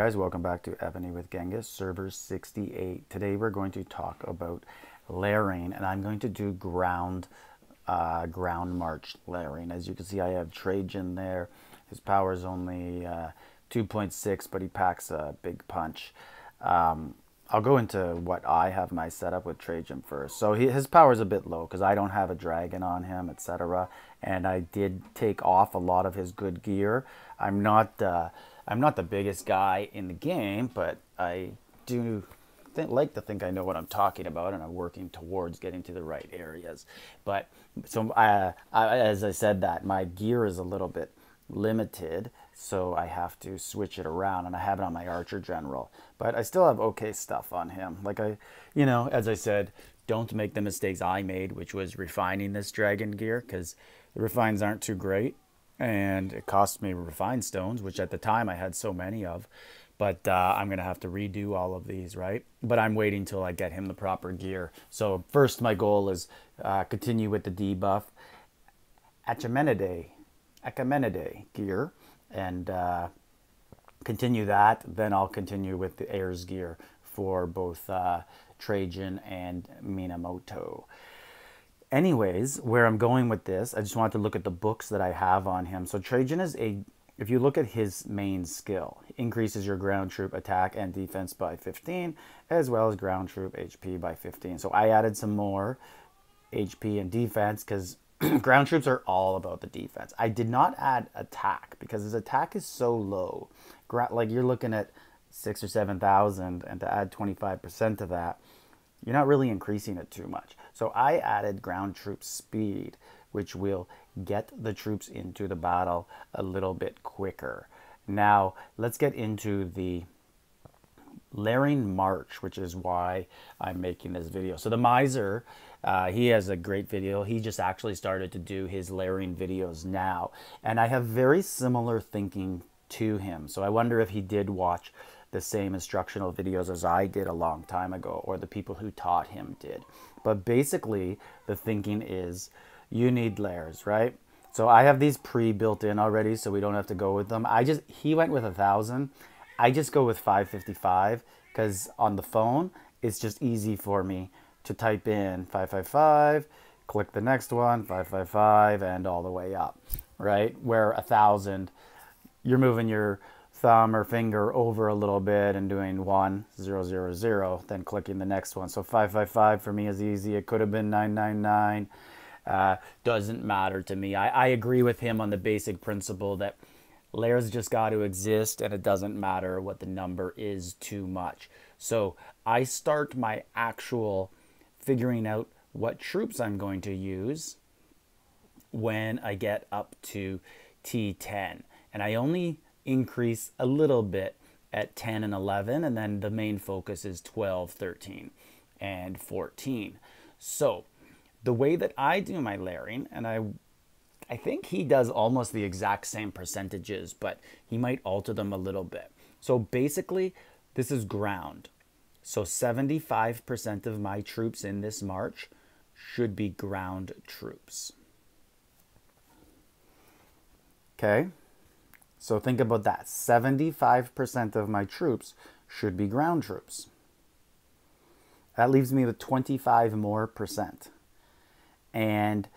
guys, welcome back to Evony with Genghis, server 68. Today we're going to talk about layering, and I'm going to do ground march layering. As you can see, I have Trajan there. His power is only 2.6, but he packs a big punch. I'll go into what I have my setup with Trajan first. So his power is a bit low because I don't have a dragon on him, etc. And I did take off a lot of his good gear. I'm not the biggest guy in the game, but I do like to think I know what I'm talking about, and I'm working towards getting to the right areas. But so as I said, that my gear is a little bit limited, so I have to switch it around, and I have it on my Archer General, but I still have okay stuff on him. Like as I said, don't make the mistakes I made, which was refining this dragon gear, because the refines aren't too great, and it cost me refined stones, which at the time I had so many of. But I'm going to have to redo all of these, right? But I'm waiting till I get him the proper gear. So first my goal is continue with the debuff Achaemenid gear, and continue that. Then I'll continue with the Heirs gear for both Trajan and Minamoto. Anyways, where I'm going with this, I just wanted to look at the books that I have on him. So Trajan is if you look at his main skill, increases your ground troop attack and defense by 15, as well as ground troop HP by 15. So I added some more HP and defense because ground troops are all about the defense. I did not add attack because his attack is so low. Like you're looking at 6,000 or 7,000, and to add 25% to that, you're not really increasing it too much. So I added ground troop speed, which will get the troops into the battle a little bit quicker. Now, let's get into the layering march, which is why I'm making this video. So the Miser, he has a great video. He just actually started to do his layering videos now. And I have very similar thinking to him. So I wonder if he did watch the same instructional videos as I did a long time ago, or the people who taught him did. But basically, the thinking is you need layers, right? So I have these pre-built in already, so we don't have to go with them. He went with 1,000. I just go with 555 because on the phone, it's just easy for me to type in 555, click the next one, 555, and all the way up, right? Where 1,000, you're moving your thumb or finger over a little bit and doing 1000, then clicking the next one. So 555 for me is easy. It could have been 999. Doesn't matter to me. I agree with him on the basic principle that layers just got to exist, and it doesn't matter what the number is too much. So I start my actual figuring out what troops I'm going to use when I get up to T10, and I only increase a little bit at 10 and 11, and then the main focus is 12, 13, and 14. So the way that I do my layering, and I think he does almost the exact same percentages, but he might alter them a little bit. So basically, this is ground. So 75% of my troops in this march should be ground troops. Okay? So think about that. 75% of my troops should be ground troops. That leaves me with 25 more percent. And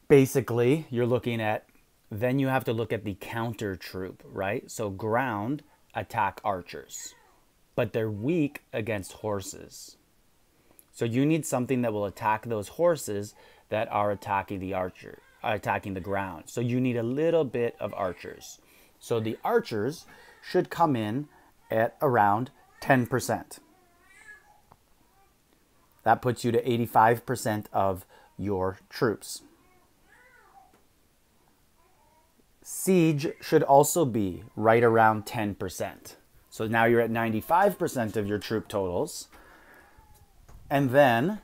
basically, you're looking at, then you have to look at the counter troop, right? So ground attack archers, but they're weak against horses. So you need something that will attack those horses that are attacking the ground. So you need a little bit of archers. So the archers should come in at around 10%. That puts you to 85% of your troops. Siege should also be right around 10%. So now you're at 95% of your troop totals. And then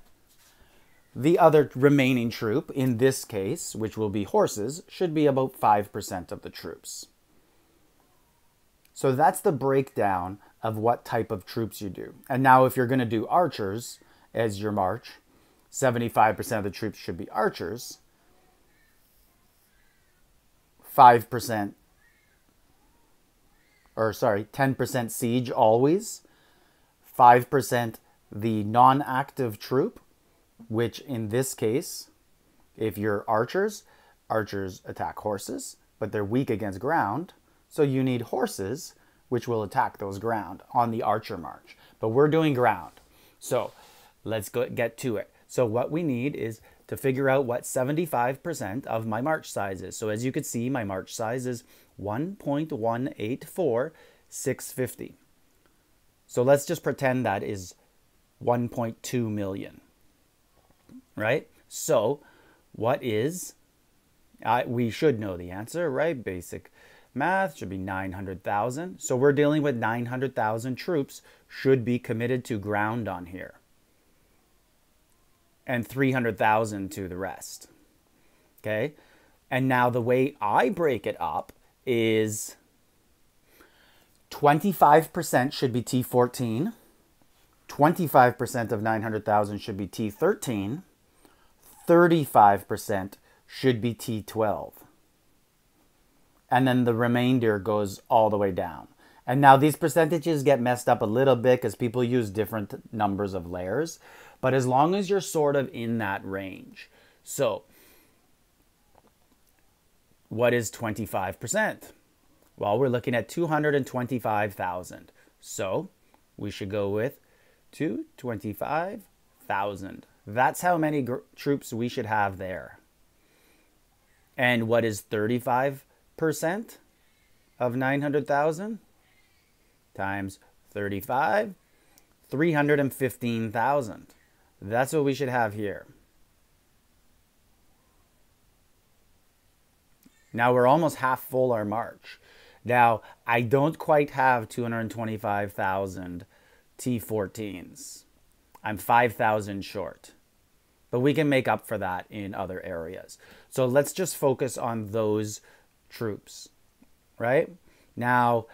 the other remaining troop, in this case, which will be horses, should be about 5% of the troops. So that's the breakdown of what type of troops you do. And now if you're going to do archers as your march, 75% of the troops should be archers. 5% or sorry, 10% siege always, 5% the non-active troop, which in this case, if you're archers, archers attack horses, but they're weak against ground. So you need horses, which will attack those ground on the archer march. But we're doing ground. So let's get to it. So what we need is to figure out what 75% of my march size is. So as you can see, my march size is 1.184,650. So let's just pretend that is 1.2 million, right? So what is, we should know the answer, right? Basic math should be 900,000. So we're dealing with 900,000 troops should be committed to ground on here. And 300,000 to the rest. Okay? And now the way I break it up is 25% should be T14. 25% of 900,000 should be T13. 35% should be T12. And then the remainder goes all the way down. And now these percentages get messed up a little bit because people use different numbers of layers. But as long as you're sort of in that range. So, what is 25%? Well, we're looking at 225,000. So, we should go with 225,000. That's how many troops we should have there. And what is 35% of 900,000? Times 35, 315,000. That's what we should have here. Now we're almost half full our march. Now, I don't quite have 225,000 T14s. I'm 5,000 short. But we can make up for that in other areas. So let's just focus on those troops, right? Now,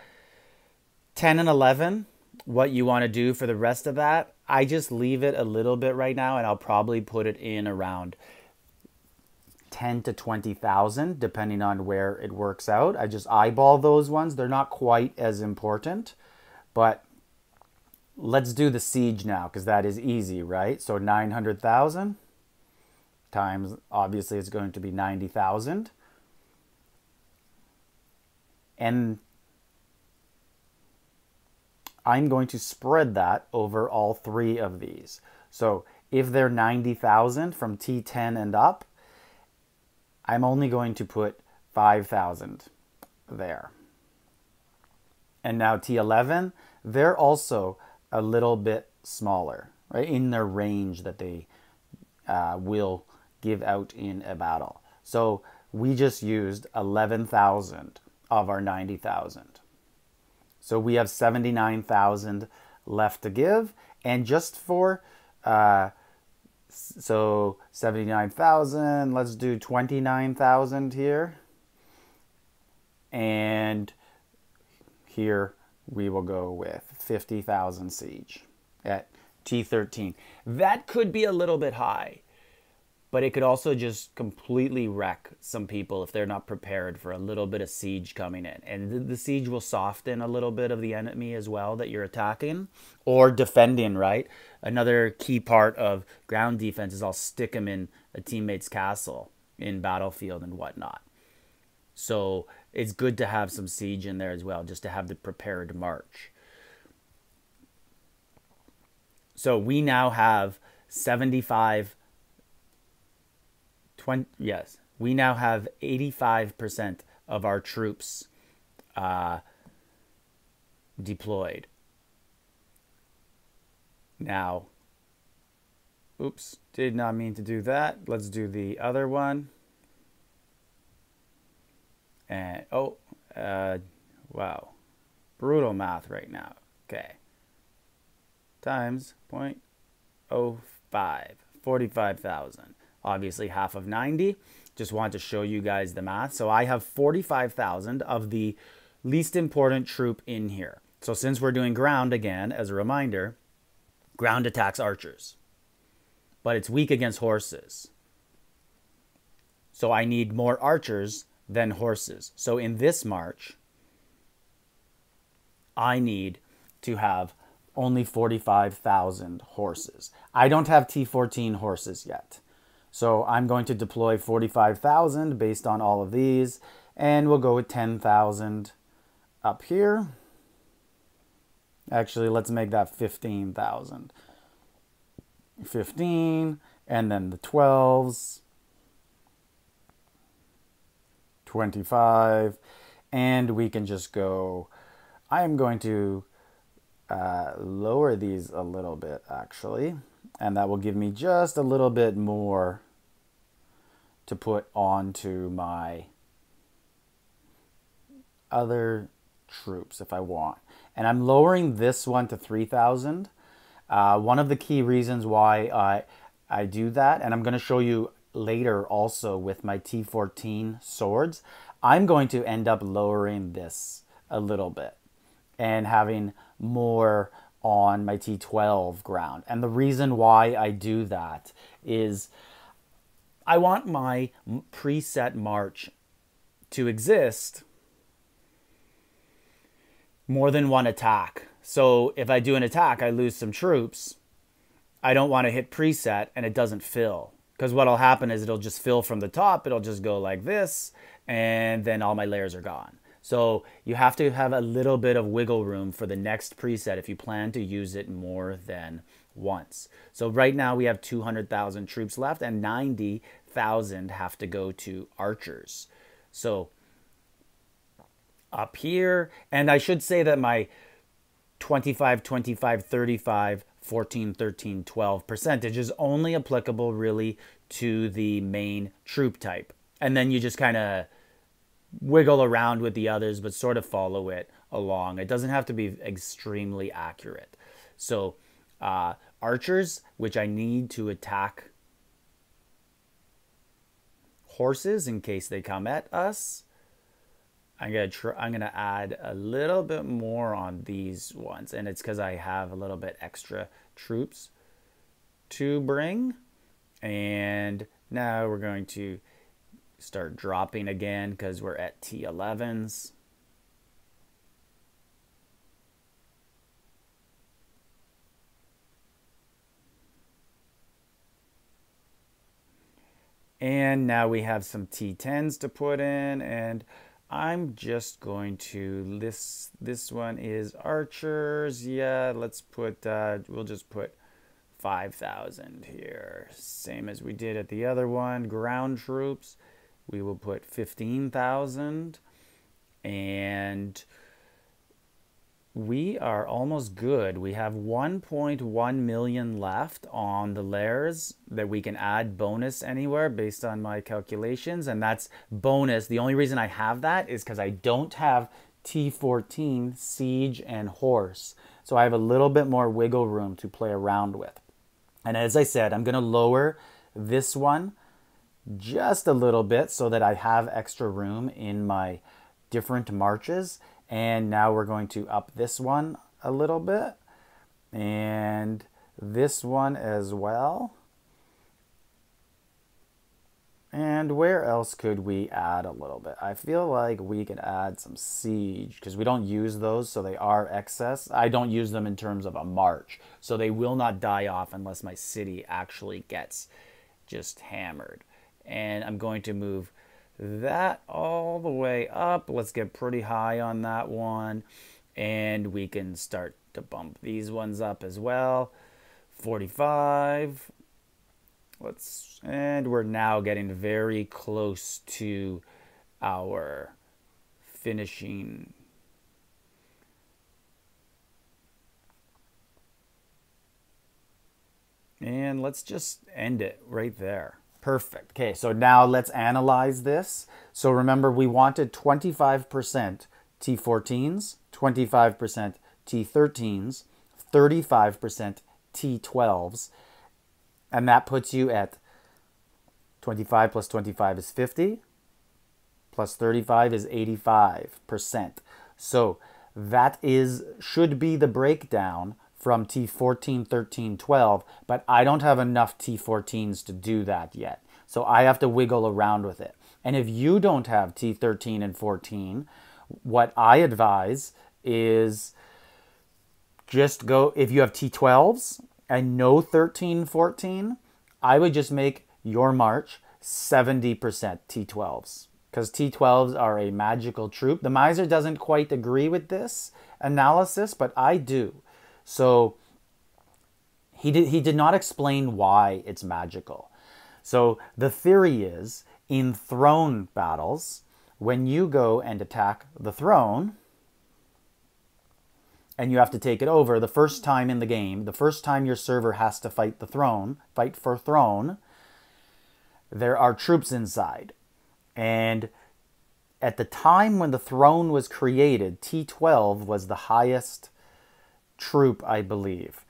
10 and 11, what you want to do for the rest of that, I just leave it a little bit right now, and I'll probably put it in around 10 to 20,000, depending on where it works out. I just eyeball those ones. They're not quite as important, but let's do the siege now, because that is easy, right? So 900,000 times, obviously it's going to be 90,000. And I'm going to spread that over all three of these. So if they're 90,000 from T10 and up, I'm only going to put 5,000 there. And now T11, they're also a little bit smaller, right? In their range that they will give out in a battle. So we just used 11,000 of our 90,000. So we have 79,000 left to give. And just for, so 79,000, let's do 29,000 here. And here we will go with 50,000 siege at T13. That could be a little bit high, but it could also just completely wreck some people if they're not prepared for a little bit of siege coming in. And the siege will soften a little bit of the enemy as well that you're attacking or defending, right? Another key part of ground defense is I'll stick them in a teammate's castle in battlefield and whatnot. So it's good to have some siege in there as well, just to have the prepared march. So we now have 85% of our troops deployed. Now, oops, did not mean to do that. Let's do the other one. And, wow, brutal math right now. Okay. Times 0.05, 45,000. Obviously half of 90. Just want to show you guys the math. So I have 45,000 of the least important troop in here. So since we're doing ground again, as a reminder, ground attacks archers, but it's weak against horses. So I need more archers than horses. So in this march, I need to have only 45,000 horses. I don't have T14 horses yet. So I'm going to deploy 45,000 based on all of these, and we'll go with 10,000 up here. Actually, let's make that 15,000. 15, and then the 12s, 25, and we can just go, I am going to lower these a little bit actually, and that will give me just a little bit more to put onto my other troops if I want. And I'm lowering this one to 3,000. One of the key reasons why I do that, and I'm going to show you later also with my T14 swords, I'm going to end up lowering this a little bit and having more on my T12 ground. And the reason why I do that is I want my preset march to exist more than one attack. So if I do an attack, I lose some troops. I don't want to hit preset and it doesn't fill. Because what'll happen is it'll just fill from the top. It'll just go like this, and then all my layers are gone. So you have to have a little bit of wiggle room for the next preset if you plan to use it more than once. So right now we have 200,000 troops left, and 90,000 have to go to archers. So up here, and I should say that my 25, 25, 35, 14, 13, 12 percentage is only applicable really to the main troop type. And then you just kind of wiggle around with the others, but sort of follow it along. It doesn't have to be extremely accurate. So archers, which I need to attack horses in case they come at us. I'm gonna add a little bit more on these ones, and it's because I have a little bit extra troops to bring. And now we're going to start dropping again because we're at T11s. And now we have some T10s to put in, and I'm just going to this one is archers. Yeah, let's put we'll just put 5,000 here, same as we did at the other one. Ground troops, we will put 15,000, and we are almost good. We have 1.1 million left on the layers that we can add bonus anywhere based on my calculations, and that's bonus. The only reason I have that is because I don't have T14 siege and horse, so I have a little bit more wiggle room to play around with. And as I said, I'm going to lower this one just a little bit so that I have extra room in my different marches. And now we're going to up this one a little bit, and this one as well. And where else could we add a little bit? I feel like we could add some siege because we don't use those, so they are excess. I don't use them in terms of a march, so they will not die off unless my city actually gets just hammered. And I'm going to move that all the way up. Let's get pretty high on that one, and we can start to bump these ones up as well. 45. And we're now getting very close to our finishing. And let's just end it right there. Perfect. Okay, so now let's analyze this. So remember, we wanted 25% T14s, 25% T13s, 35% T12s, and that puts you at 25 plus 25 is 50, plus 35 is 85%. So that should be the breakdown from T14, 13, 12, but I don't have enough T14s to do that yet. So I have to wiggle around with it. And if you don't have T13 and 14, what I advise is just go, if you have T12s and no 13, 14, I would just make your march 70% T12s, because T12s are a magical troop. The Miser doesn't quite agree with this analysis, but I do. So he did not explain why it's magical. So the theory is, in throne battles, when you go and attack the throne, and you have to take it over, the first time in the game, the first time your server has to fight the throne, fight for throne, there are troops inside. And at the time when the throne was created, T12 was the highest troop, I believe.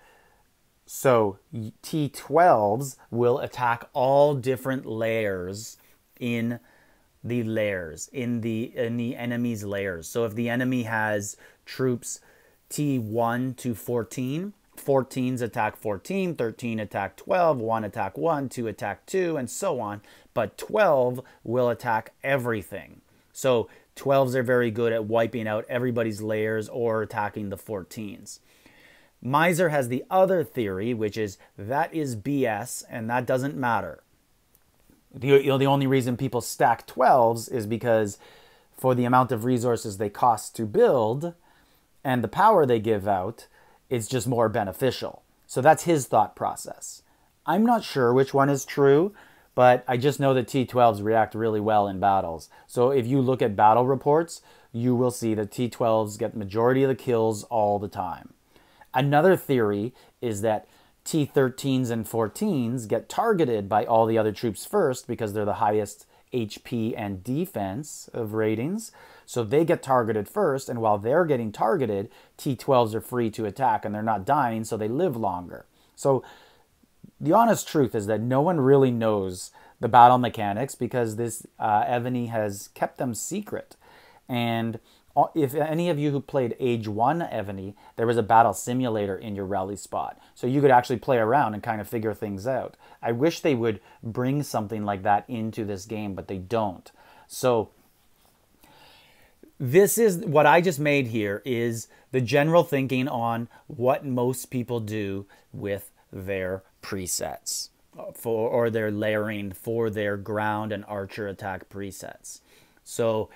So T12s will attack all different layers in the layers, in the enemy's layers. So if the enemy has troops T1 to 14, 14s attack 14, 13 attack 12, 1 attack 1, 2 attack 2, and so on. But 12 will attack everything. So 12s are very good at wiping out everybody's layers or attacking the 14s. Miser has the other theory, which is that is BS, and that doesn't matter. The only reason people stack 12s is because for the amount of resources they cost to build and the power they give out, it's just more beneficial. So that's his thought process. I'm not sure which one is true, but I just know that T12s react really well in battles. So if you look at battle reports, you will see that T12s get the majority of the kills all the time. Another theory is that T13s and 14s get targeted by all the other troops first because they're the highest HP and defense of ratings. So they get targeted first, and while they're getting targeted, T12s are free to attack and they're not dying, so they live longer. So the honest truth is that no one really knows the battle mechanics because this Evony has kept them secret. And if any of you who played Age 1 Evony, there was a battle simulator in your rally spot. So you could actually play around and kind of figure things out. I wish they would bring something like that into this game, but they don't. So this is what I just made here is the general thinking on what most people do with their presets or their layering for their ground and archer attack presets. So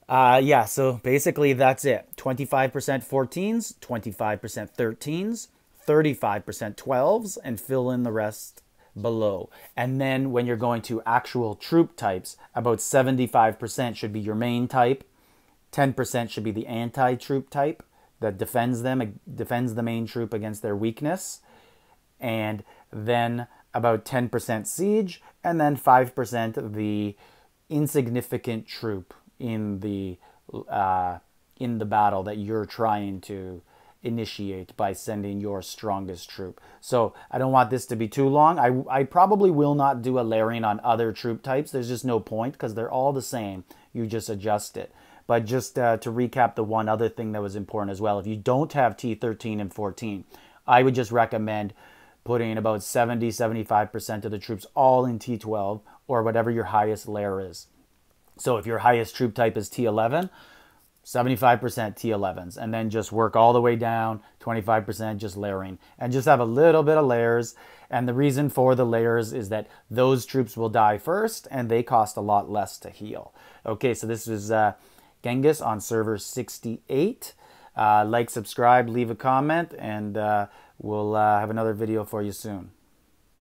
yeah, so basically that's it. 25% 14s, 25% 13s, 35% 12s, and fill in the rest below. And then when you're going to actual troop types, about 75% should be your main type, 10% should be the anti-troop type that defends the main troop against their weakness, and then about 10% siege, and then 5% the insignificant troop in the battle that you're trying to initiate by sending your strongest troop. So I don't want this to be too long. I probably will not do a layering on other troop types. There's just no point because they're all the same. You just adjust it. But just to recap the one other thing that was important as well, if you don't have T13 and 14, I would just recommend putting about 70-75% of the troops all in T12 or whatever your highest layer is. So if your highest troop type is T11, 75% T11s, and then just work all the way down, 25% just layering, and just have a little bit of layers. And the reason for the layers is that those troops will die first, and they cost a lot less to heal. Okay, so this is Genghis on server 68. Like, subscribe, leave a comment, and we'll have another video for you soon.